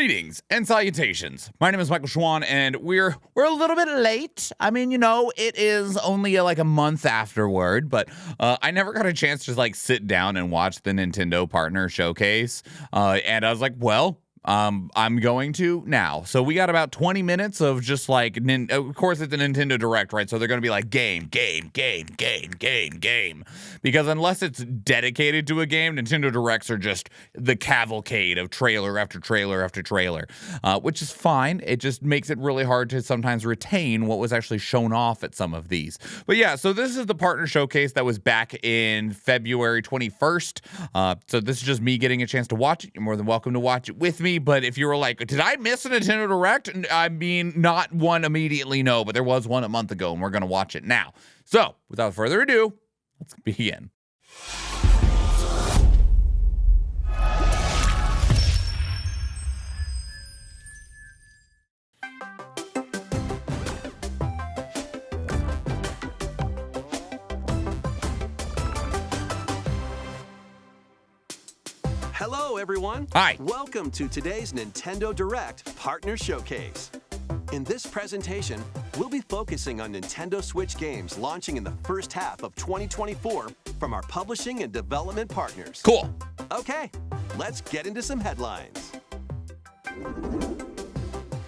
Greetings and salutations. My name is Michael Schwahn, and we're a little bit late. I mean, you know, it is only like a month afterward, but I never got a chance to like sit down and watch the Nintendo Partner Showcase. And I was like, well, I'm going to now. So we got about 20 minutes of just like, of course it's a Nintendo Direct, right? So they're going to be like game. Because unless it's dedicated to a game, Nintendo Directs are just the cavalcade of trailer after trailer after trailer, which is fine. It just makes it really hard to sometimes retain what was actually shown off at some of these. But yeah, so this is the Partner Showcase that was back in February 21st. So this is just me getting a chance to watch it. You're more than welcome to watch it with me. But if you were like, did I miss a Nintendo Direct? I mean, not one immediately, no, but there was one a month ago, and we're going to watch it now. So without further ado, let's begin. Hello, everyone. Hi. Welcome to today's Nintendo Direct Partner Showcase. In this presentation, we'll be focusing on Nintendo Switch games launching in the first half of 2024 from our publishing and development partners. Cool. Okay, let's get into some headlines.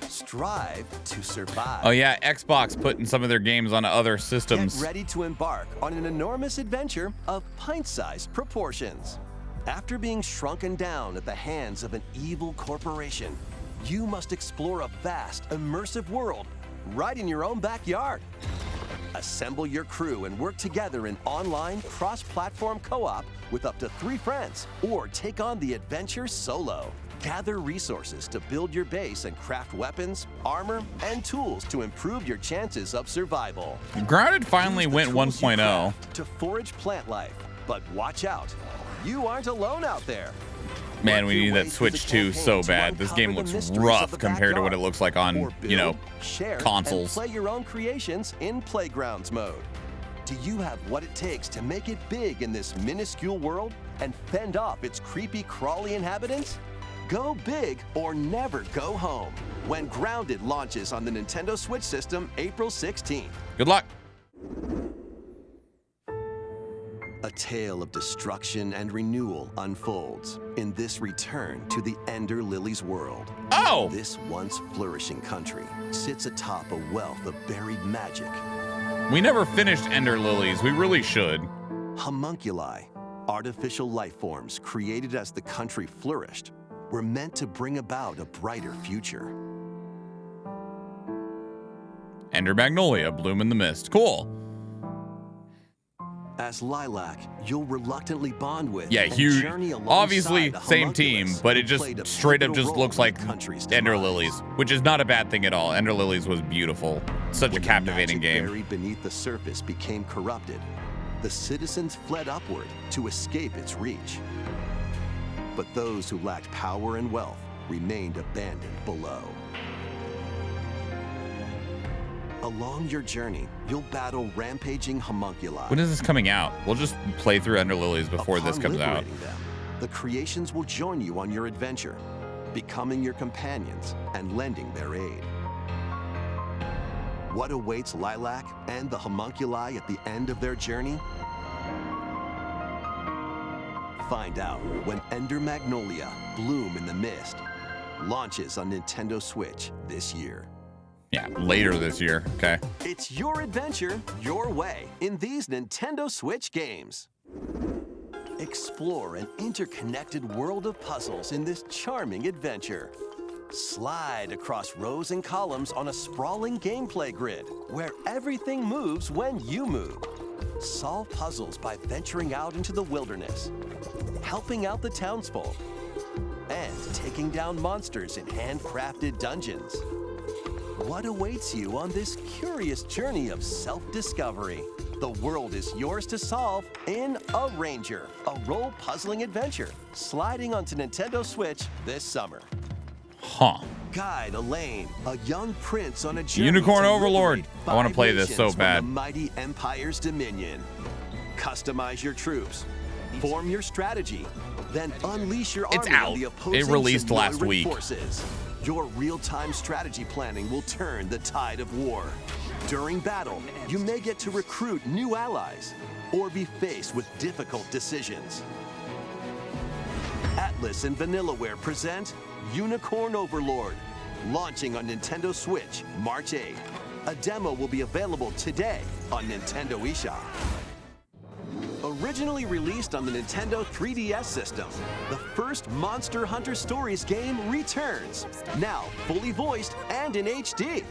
Strive to survive. Oh yeah, Xbox putting some of their games on other systems. Get ready to embark on an enormous adventure of pint-sized proportions. After being shrunken down at the hands of an evil corporation, you must explore a vast, immersive world right in your own backyard. Assemble your crew and work together in online, cross-platform co-op with up to 3 friends, or take on the adventure solo. Gather resources to build your base and craft weapons, armor, and tools to improve your chances of survival. Grounded finally went 1.0. To forage plant life, but watch out. You aren't alone out there. Man, we need that Switch 2 so bad. This game looks rough compared to what it looks like on, you know, consoles. And play your own creations in Playgrounds mode. Do you have what it takes to make it big in this minuscule world and fend off its creepy, crawly inhabitants? Go big or never go home when Grounded launches on the Nintendo Switch system April 16th. Good luck. A tale of destruction and renewal unfolds in this return to the Ender Lilies world. Oh! This once flourishing country sits atop a wealth of buried magic. We never finished Ender Lilies. We really should. Homunculi, artificial life forms created as the country flourished, were meant to bring about a brighter future. Ender Magnolia, Bloom in the Mist. Cool. As Lilac, you'll reluctantly bond with huge. Obviously, same team, but it just straight up just looks like Ender Lilies, which is not a bad thing at all. Ender Lilies was beautiful. Such a captivating game. Buried beneath the surface became corrupted. The citizens fled upward to escape its reach. But those who lacked power and wealth remained abandoned below. Along your journey, you'll battle rampaging homunculi. When is this coming out? We'll just play through Ender Lilies before this comes out. Them, the creations will join you on your adventure, becoming your companions and lending their aid. What awaits Lilac and the homunculi at the end of their journey? Find out when Ender Magnolia, Bloom in the Mist, launches on Nintendo Switch this year. Yeah, later this year. Okay. It's your adventure, your way, in these Nintendo Switch games. Explore an interconnected world of puzzles in this charming adventure. Slide across rows and columns on a sprawling gameplay grid, where everything moves when you move. Solve puzzles by venturing out into the wilderness, helping out the townsfolk, and taking down monsters in handcrafted dungeons. What awaits you on this curious journey of self-discovery? The world is yours to solve in A Ranger, a role-puzzling adventure, sliding onto Nintendo Switch this summer. Huh. Guide Elaine, a young prince on a journey Unicorn to Overlord. liberate I want to play this so nations from bad. the mighty Empire's dominion. Customize your troops, form your strategy, Then unleash your It's army out. on the opposing It released last Sonoran week. forces. Your real-time strategy planning will turn the tide of war. During battle, you may get to recruit new allies or be faced with difficult decisions. Atlas and Vanillaware present Unicorn Overlord, launching on Nintendo Switch March 8th. A demo will be available today on Nintendo eShop. Originally released on the Nintendo 3DS system, the first Monster Hunter Stories game returns, now fully voiced and in HD.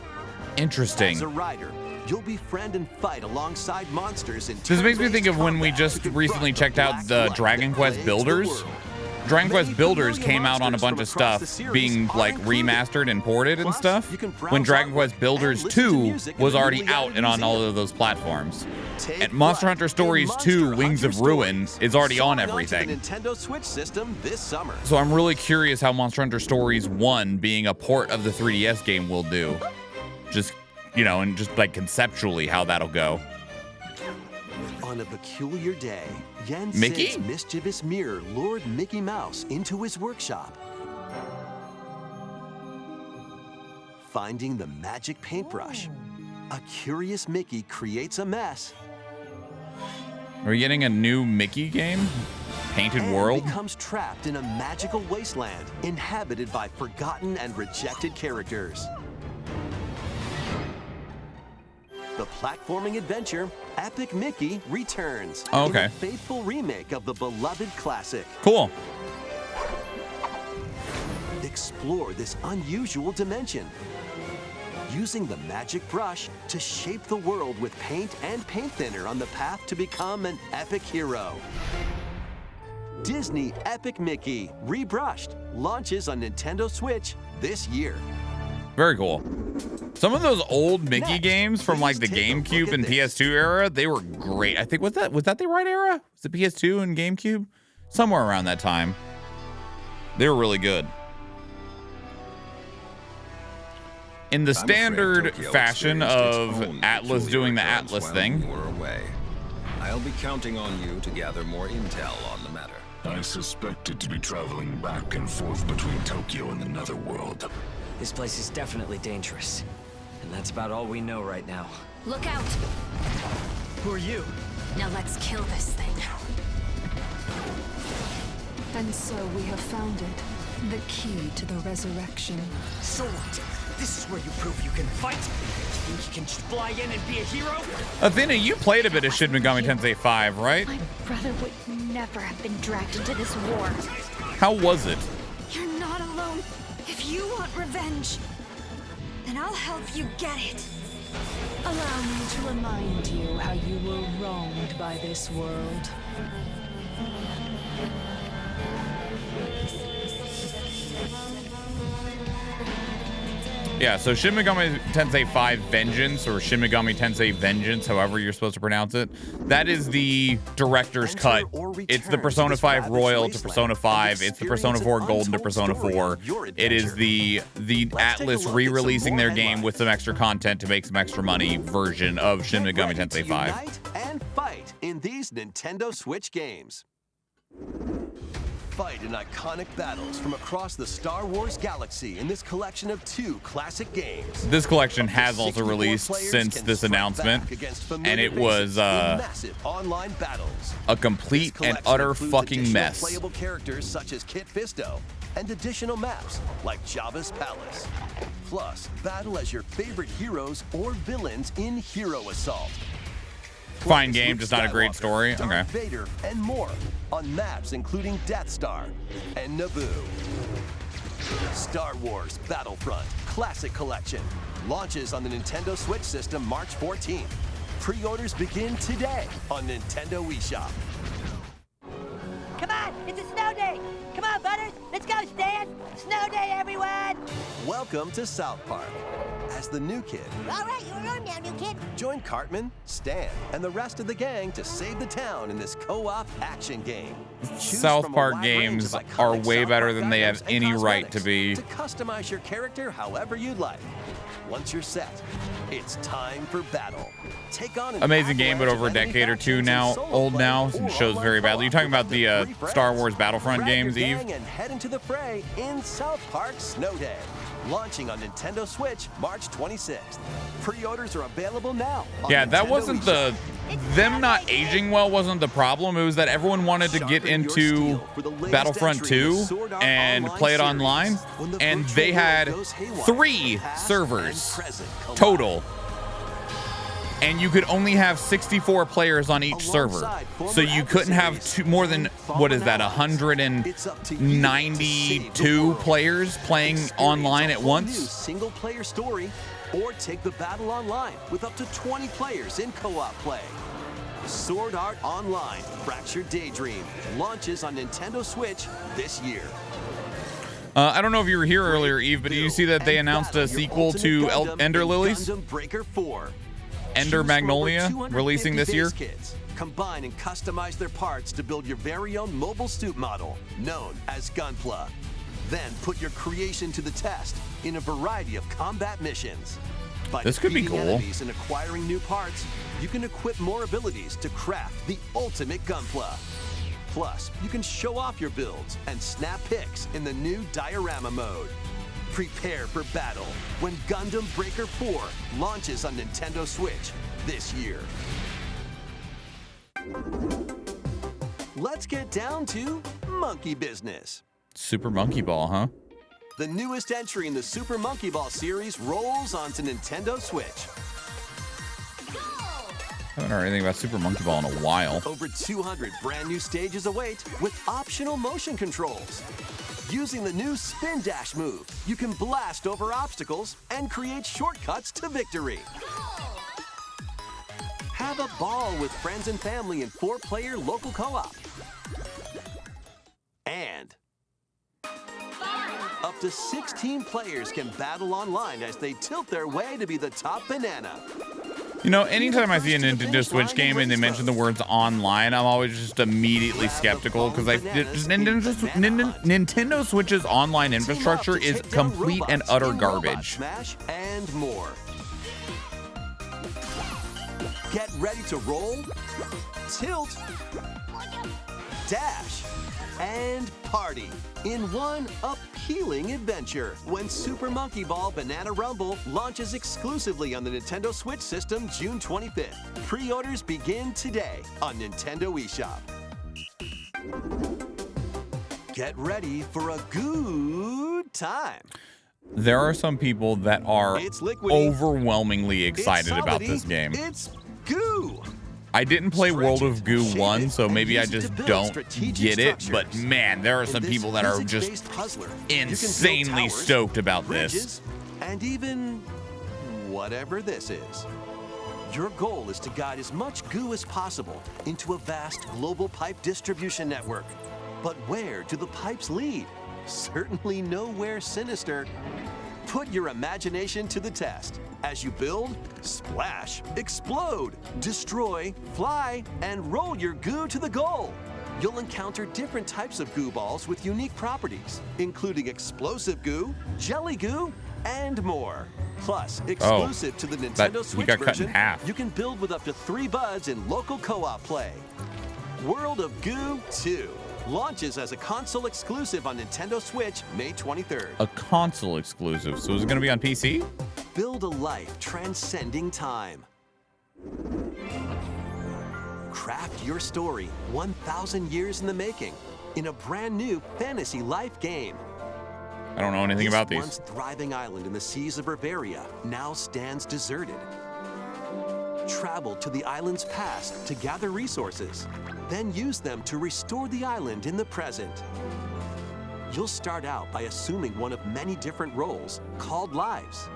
Interesting. As a rider, you'll befriend and fight alongside monsters in This makes me think of when we combat just to recently confront checked the out black the light Dragon that Quest plagues the Builders. world. Dragon Quest Many Builders familiar came out on a monsters bunch from of across stuff the series being are like included. remastered and ported and Plus, stuff. you can browse When Dragon artwork Quest Builders and listen to 2 music in was the already newly out added and on all museum. of those platforms. Take And Monster flight Hunter in Stories Monster 2 Hunter Wings of Ruin Stories, is already on soaring onto everything. the Nintendo Switch system this summer. So I'm really curious how Monster Hunter Stories 1 being a port of the 3DS game will do. Just, you know, and just like conceptually how that'll go. On a peculiar day, Yen Mickey? Sid's mischievous mirror lured Mickey Mouse into his workshop. Finding the magic paintbrush, a curious Mickey creates a mess Are we getting a new Mickey game? Painted and World? becomes trapped in a magical wasteland inhabited by forgotten and rejected characters. The platforming adventure Epic Mickey returns Oh, in okay. a faithful remake of the beloved classic. Cool. Explore this unusual dimension, using the magic brush to shape the world with paint and paint thinner on the path to become an epic hero. Disney Epic Mickey Rebrushed launches on Nintendo Switch this year. Very cool. Some of those old Mickey Next, games from like the please take a GameCube look and at this. PS2 era, they were great. I think was that the right era? Was it PS2 and GameCube? Somewhere around that time. They were really good. In the standard fashion of Atlas doing the Atlas thing. You were away. I'll be counting on you to gather more intel on the matter. I suspected to be traveling back and forth between Tokyo and the Netherworld. This place is definitely dangerous. And that's about all we know right now. Look out! Who are you? Now let's kill this thing. And so we have found it. The key to the resurrection. So what? This is where you prove you can fight? You think you can just fly in and be a hero? Athena, you played a bit of Shin Megami Tensei 5, right? My brother would never have been dragged into this war. How was it? You're not alone. If you want revenge, then I'll help you get it. Allow me to remind you how you were wronged by this world. Yeah, so Shin Megami Tensei 5 Vengeance, or Shin Megami Tensei Vengeance, however you're supposed to pronounce it, that is the director's Enter cut. or It's the return Persona to this 5 ravaged Royal to wasteland Persona and 5. It's the Persona 4 experience an Golden to untold Persona story 4. of your It is adventure. the take a Atlas look at re-releasing some their more game with some extra content to make some extra money version of Shin Get Megami ready to Tensei 5. unite and fight in these Nintendo Switch games. Fight in iconic battles from across the Star Wars galaxy in this collection of 2 classic games. This collection has also 64 released players since can this strike announcement, back against and familiar it was faces in massive online battles. a complete This and collection utter includes fucking additional mess. Playable characters such as Kit Fisto and additional maps like Jabba's Palace. Plus, battle as your favorite heroes or villains in Hero Assault. Fine Play as game, Luke just not a great Skywalker, story. Darth Okay. Vader, and more on maps including Death Star and Naboo. Star Wars Battlefront Classic Collection launches on the Nintendo Switch system March 14th. Pre-orders begin today on Nintendo eShop. Come on, it's a snow day. Come on, Butters, let's go, Stan. Snow day, everyone. Welcome to South Park. as the new kid. All right, you're on now, new kid. Join Cartman, Stan, and the rest of the gang to save the town in this co-op action game. Choose South from a Park wide range games of iconic are way South better Park than they have items and any right to cosmetics be. to customize your character however you'd like. Once you're set, it's time for battle. Take on an Amazing game, but avalanche over a of enemy decade or two factions now, in solo old play now, or and shows online very badly. You're talking co-op about the with three Star friends. Wars Battlefront Grab games, your Eve? gang and head into the fray in South Park Snow Day. Launching on Nintendo Switch March 26th. Pre-orders are available now. on Yeah, that Nintendo wasn't the... Them not aging well wasn't the problem. It was that everyone wanted to get Sharpen your into steel for the latest Battlefront entry in the 2 Sword Art and Online play it series. online, When the and virtual they world had goes haywire, 3 past servers and present collide. total. And you could only have 64 players on each server. Alongside former So you couldn't have adversaries more than, and what is that, fallen allies. It's up to you to save the 192 world. players playing Experience online a at whole once? new single-player story, or take the battle online with up to 20 players in co-op play. Sword Art Online: Fractured Daydream launches on Nintendo Switch this year. I don't know if you were here earlier, Eve, but did you see that they announced a sequel to Ender Lilies? Gundam Breaker 4. Ender Choose from Magnolia, over 250 releasing this year? base kits. Combine and customize their parts to build your very own mobile suit model, known as Gunpla. Then put your creation to the test in a variety of combat missions. By This could be defeating cool. enemies and acquiring new parts, you can equip more abilities to craft the ultimate Gunpla. Plus, you can show off your builds and snap pics in the new diorama mode. Prepare for battle when Gundam Breaker 4 launches on Nintendo Switch this year. Let's get down to monkey business. Super Monkey Ball, huh? The newest entry in the Super Monkey Ball series rolls onto Nintendo Switch. I haven't heard anything about Super Monkey Ball in a while. Over 200 brand new stages await with optional motion controls. Using the new Spin Dash move, you can blast over obstacles and create shortcuts to victory. Have a ball with friends and family in 4-player local co-op. And up to 16 players can battle online as they tilt their way to be the top banana. You know, anytime I see a Nintendo Switch game and they mention the words online, I'm always just immediately skeptical because Nintendo Switch's online infrastructure is complete and utter garbage. Smash and more. Get ready to roll, tilt, dash, and party in one appealing adventure when Super Monkey Ball Banana Rumble launches exclusively on the Nintendo Switch system June 25th. Pre-orders begin today on Nintendo eShop. Get ready for a good time. There are some people that are It's liquidy. overwhelmingly excited It's about solidy. this game. It's goo. I didn't play World of Goo Shape 1, it, so and maybe I use it just to build don't strategic get it, but structures. man, there are In some this people that are just physics-based puzzler, you can build insanely towers, stoked about this. bridges, and even whatever this is. Your goal is to guide as much goo as possible into a vast global pipe distribution network. But where do the pipes lead? Certainly nowhere sinister. Put your imagination to the test as you build, splash, explode, destroy, fly, and roll your goo to the goal. You'll encounter different types of goo balls with unique properties, including explosive goo, jelly goo, and more. Plus, exclusive to the Nintendo he Switch got cut in version, half. you can build with up to 3 buds in local co-op play. World of Goo 2 launches as a console exclusive on Nintendo Switch May 23rd. A console exclusive, so is it going to be on PC? Build a life transcending time. Craft your story 1,000 years in the making in a brand new fantasy life game. I don't know anything about This these. once thriving island in the seas of Bavaria now stands deserted. Travel to the island's past to gather resources, then use them to restore the island in the present. You'll start out by assuming one of many different roles called lives.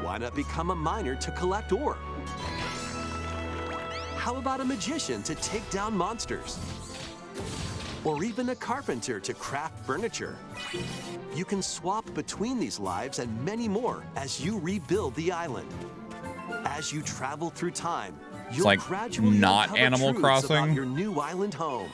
Why not become a miner to collect ore? How about a magician to take down monsters? or even a carpenter to craft furniture. You can swap between these lives and many more as you rebuild the island. As you travel through time, you'll like gradually not uncover Animal truths Crossing. about your new island home.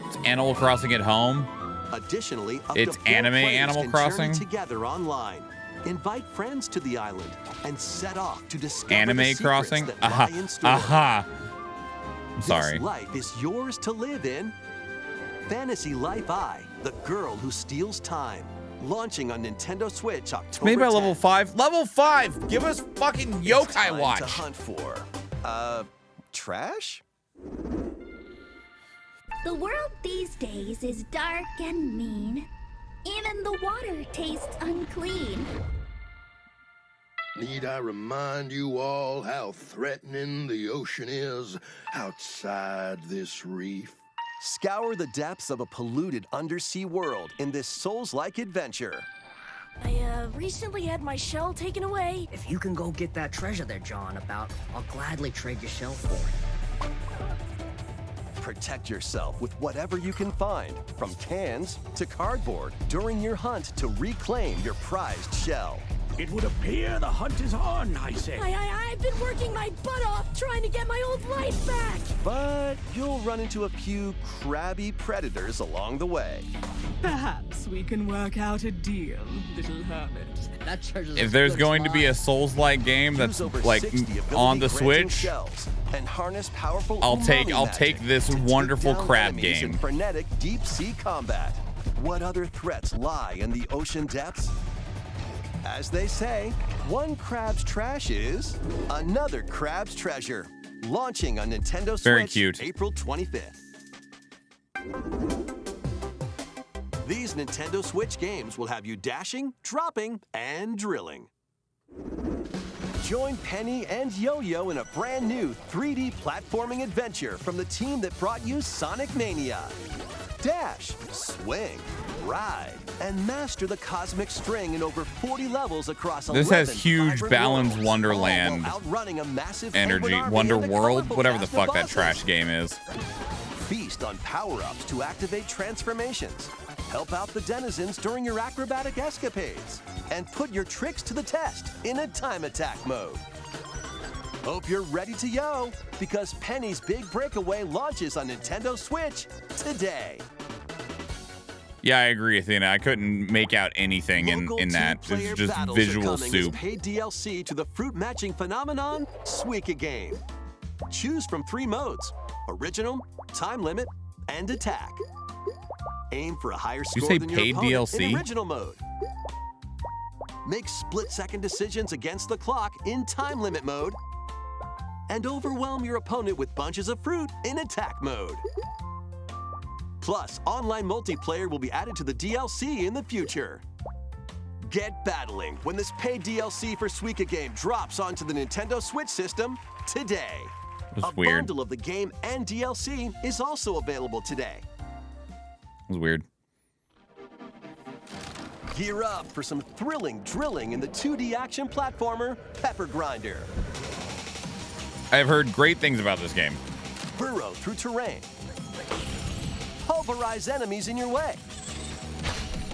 It's Animal Crossing at home. Additionally, up It's to 4 anime players Animal can Crossing? journey together online. Invite friends to the island and set off to discover the Anime secrets Crossing. that lie in store. I'm sorry. This life is yours to live in. Fantasy Life I, the girl who steals time. Launching on Nintendo Switch October Made by 10th. Level 5. Level 5! Give us fucking It's Yokai time Watch. to hunt for, trash? The world these days is dark and mean. Even the water tastes unclean. Need I remind you all how threatening the ocean is outside this reef? Scour the depths of a polluted undersea world in this Souls-like adventure. I recently had my shell taken away. If you can go get that treasure there, John, I'll gladly trade your shell for it. Protect yourself with whatever you can find, from cans to cardboard, during your hunt to reclaim your prized shell. It would appear the hunt is on, I say. I've been working my butt off trying to get my old life back. But you'll run into a few crabby predators along the way. Perhaps we can work out a deal, little hermit. That treasure's If as there's good as going to be a mine. Souls-like game that's Use over like 60 on the ability-granting Switch, shells and harness powerful I'll take magic this to take wonderful down crab enemies game. in frenetic deep-sea combat. What other threats lie in the ocean depths? As they say, one crab's trash is another crab's treasure. Launching on Nintendo Very Switch cute. April 25th. These Nintendo Switch games will have you dashing, dropping, and drilling. Join Penny and Yo-Yo in a brand new 3D platforming adventure from the team that brought you Sonic Mania. Dash, swing, ride, and master the cosmic string in over 40 levels across 11 This has huge vibrant Balan's worlds, Wonderland all while outrunning a massive energy. penguin army Wonder and a World, colorful whatever the cast of fuck that bosses. trash game is. Feast on power-ups to activate transformations. Help out the denizens during your acrobatic escapades. And put your tricks to the test in a time attack mode. Hope you're ready to yo, because Penny's Big Breakaway launches on Nintendo Switch today. Yeah, I agree, Athena. I couldn't make out anything in that. Two-player It's just battles visual are coming soup. as paid DLC to the fruit matching phenomenon, Suika Game. Choose from 3 modes: Original, Time Limit, and Attack. Aim for a higher You score say than your paid opponent DLC? in Original mode. Make split-second decisions against the clock in Time Limit mode. And overwhelm your opponent with bunches of fruit in Attack mode. Plus, online multiplayer will be added to the DLC in the future. Get battling when this paid DLC for Suika Game drops onto the Nintendo Switch system today. That's A weird. bundle of the game and DLC is also available today. It was weird. Gear up for some thrilling drilling in the 2D action platformer, Pepper Grinder. I've heard great things about this game. Burrow through terrain. Pulverize enemies in your way.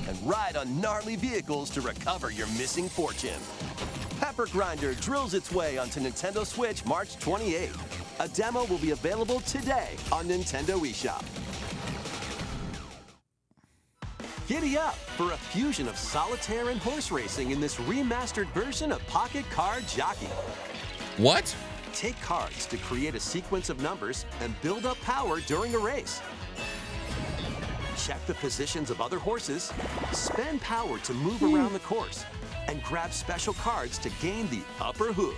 And ride on gnarly vehicles to recover your missing fortune. Pepper Grinder drills its way onto Nintendo Switch March 28th. A demo will be available today on Nintendo eShop. Giddy up for a fusion of solitaire and horse racing in this remastered version of Pocket Card Jockey. What? Take cards to create a sequence of numbers and build up power during a race. Check the positions of other horses, spend power to move around the course, and grab special cards to gain the upper hoof.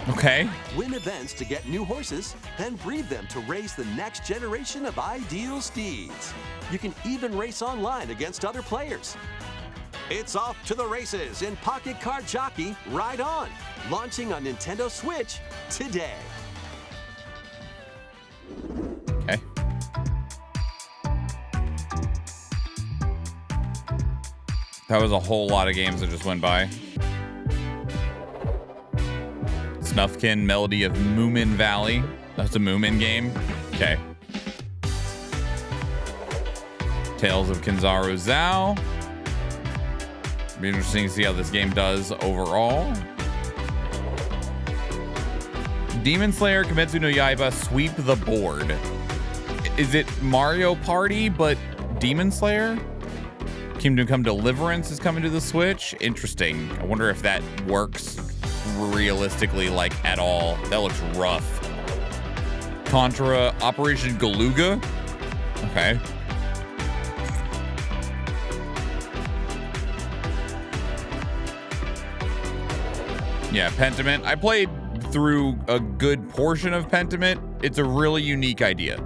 Okay. Win events to get new horses, then breed them to raise the next generation of ideal steeds. You can even race online against other players. It's off to the races in Pocket Card Jockey Ride On, launching on Nintendo Switch today. Okay. That was a whole lot of games that just went by. Snufkin, Melody of Moomin Valley. That's a Moomin game? Okay. Tales of Kinzaru Zhao. Be interesting to see how this game does overall. Demon Slayer Kimetsu no Yaiba Sweep the Board. Is it Mario Party, but Demon Slayer? Kingdom Come Deliverance is coming to the Switch. Interesting. I wonder if that works realistically, like, at all. That looks rough. Contra Operation Galuga. Okay. Yeah, Pentiment. I played through a good portion of Pentiment. It's a really unique idea.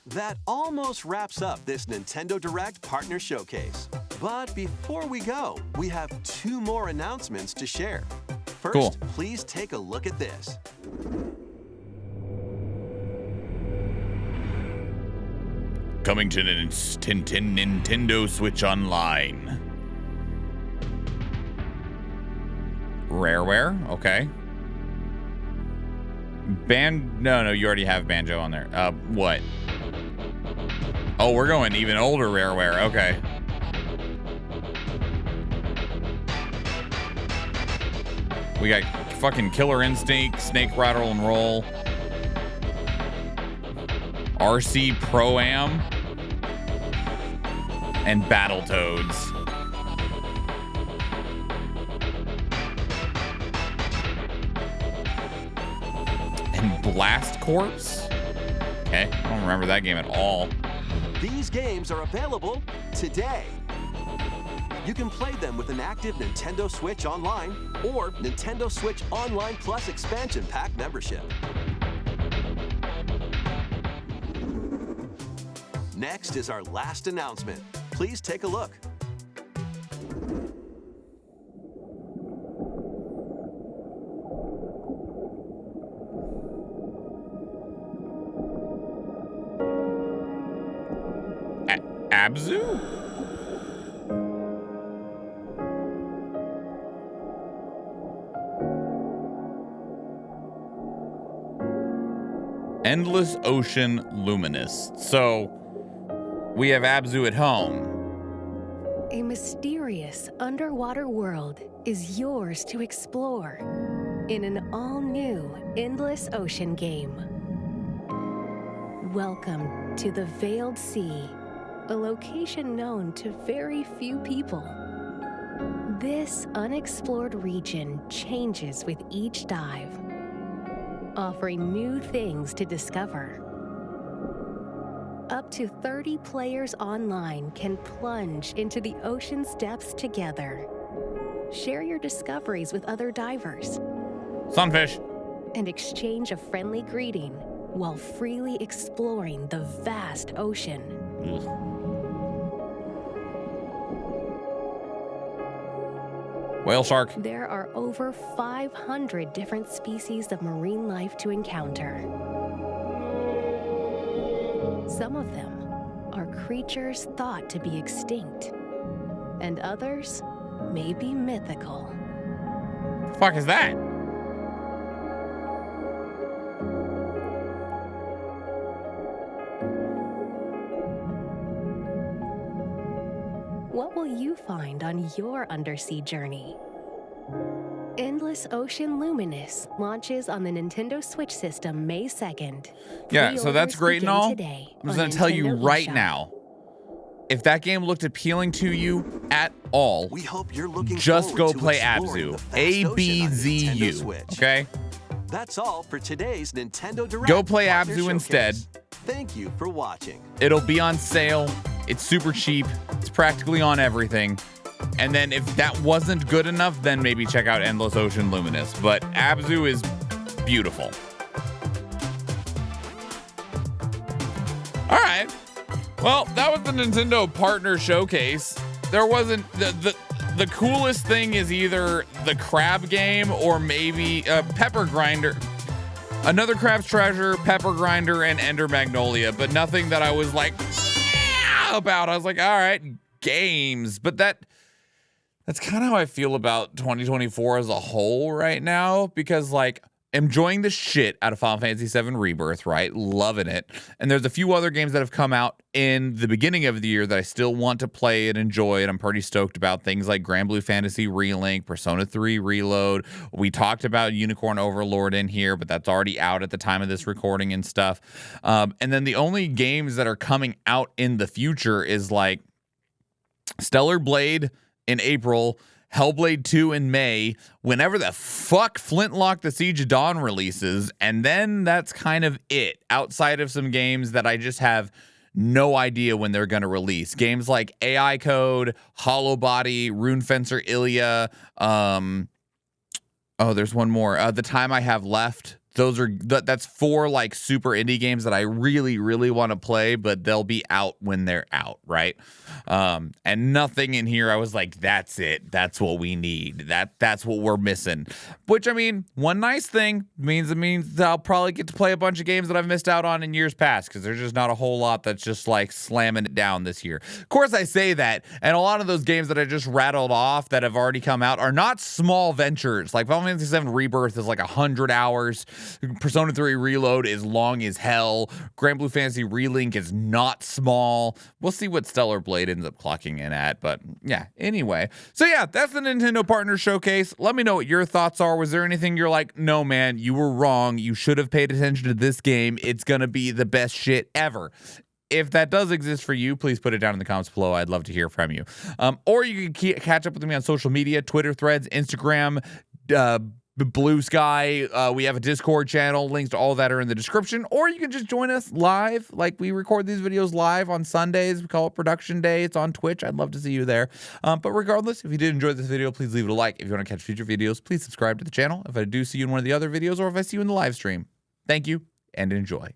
That almost wraps up this Nintendo Direct Partner Showcase. But before we go, we have 2 more announcements to share. First, cool. Please take a look at this. Coming to Nintendo Switch Online. Rareware, okay. No, you already have Banjo on there. What? Oh, we're going even older Rareware, okay. We got fucking Killer Instinct, Snake Rattle and Roll, RC Pro-Am, and Battletoads. And Blast Corps? Okay, I don't remember that game at all. These games are available today. You can play them with an active Nintendo Switch Online or Nintendo Switch Online Plus Expansion Pack membership. Next is our last announcement. Please take a look. Abzu? Endless Ocean Luminous. So we have Abzu at home. A mysterious underwater world is yours to explore in an all-new Endless Ocean game. Welcome to the Veiled Sea, a location known to very few people. This unexplored region changes with each dive, offering new things to discover. Up to 30 players online can plunge into the ocean's depths together. Share your discoveries with other divers. Sunfish. And exchange a friendly greeting while freely exploring the vast ocean. Whale shark. There are over 500 different species of marine life to encounter. Some of them are creatures thought to be extinct, and others may be mythical. The fuck is that? What will you find on your undersea journey? Endless Ocean Luminous launches on the Nintendo Switch system May 2nd. Yeah, so that's great and all. I'm just going to tell you right eShop. now, if that game looked appealing to you at all, We hope you're looking just go forward to play exploring Abzu. the vast ocean on Nintendo ABZU. Switch. Okay? That's all for today's Nintendo Direct. Go play Partner Abzu instead. Showcase. Thank you for watching. It'll be on sale. It's super cheap. It's practically on everything. And then if that wasn't good enough, then maybe check out Endless Ocean Luminous. But Abzu is beautiful. All right. Well, that was the Nintendo Partner Showcase. There wasn't the coolest thing is either the crab game or maybe Pepper Grinder. Another Crab's Treasure, Pepper Grinder, and Ender Magnolia, but nothing that I was like, yeah, about. I was like, all right, games. But that's kind of how I feel about 2024 as a whole right now, because like enjoying the shit out of Final Fantasy VII Rebirth, right? Loving it. And there's a few other games that have come out in the beginning of the year that I still want to play and enjoy, and I'm pretty stoked about. Things like Grand Blue Fantasy Relink, Persona 3 Reload. We talked about Unicorn Overlord in here, but that's already out at the time of this recording and stuff. And then the only games that are coming out in the future is like Stellar Blade in April, Hellblade 2 in May, whenever the fuck Flintlock The Siege of Dawn releases, and then that's kind of it, outside of some games that I just have no idea when they're going to release. Games like AI Code, Hollow Body, Rune Fencer Ilya, there's one more. The Time I Have Left. That's 4 like super indie games that I really, really want to play, but they'll be out when they're out, right? And nothing in here I was like, that's it. That's what we need. That's what we're missing. Which, I mean, one nice thing means I'll probably get to play a bunch of games that I've missed out on in years past, because there's just not a whole lot that's just like slamming it down this year. Of course, I say that, and a lot of those games that I just rattled off that have already come out are not small ventures. Like Final Fantasy VII Rebirth is like 100 hours. Persona 3 Reload is long as hell. Grand Blue Fantasy Relink is not small. We'll see what Stellar Blade ends up clocking in at, but yeah, anyway. So yeah, that's the Nintendo Partner Showcase. Let me know what your thoughts are. Was there anything you're like, no man, you were wrong. You should have paid attention to this game. It's gonna be the best shit ever. If that does exist for you, please put it down in the comments below. I'd love to hear from you. Or you can catch up with me on social media, Twitter, Threads, Instagram, Blue Sky. We have a Discord channel. Links to all that are in the description. Or you can just join us live. Like, we record these videos live on Sundays. We call it Production Day. It's on Twitch. I'd love to see you there. But regardless, if you did enjoy this video, please leave it a like. If you want to catch future videos, please subscribe to the channel. If I do see you in one of the other videos, or if I see you in the live stream, thank you and enjoy.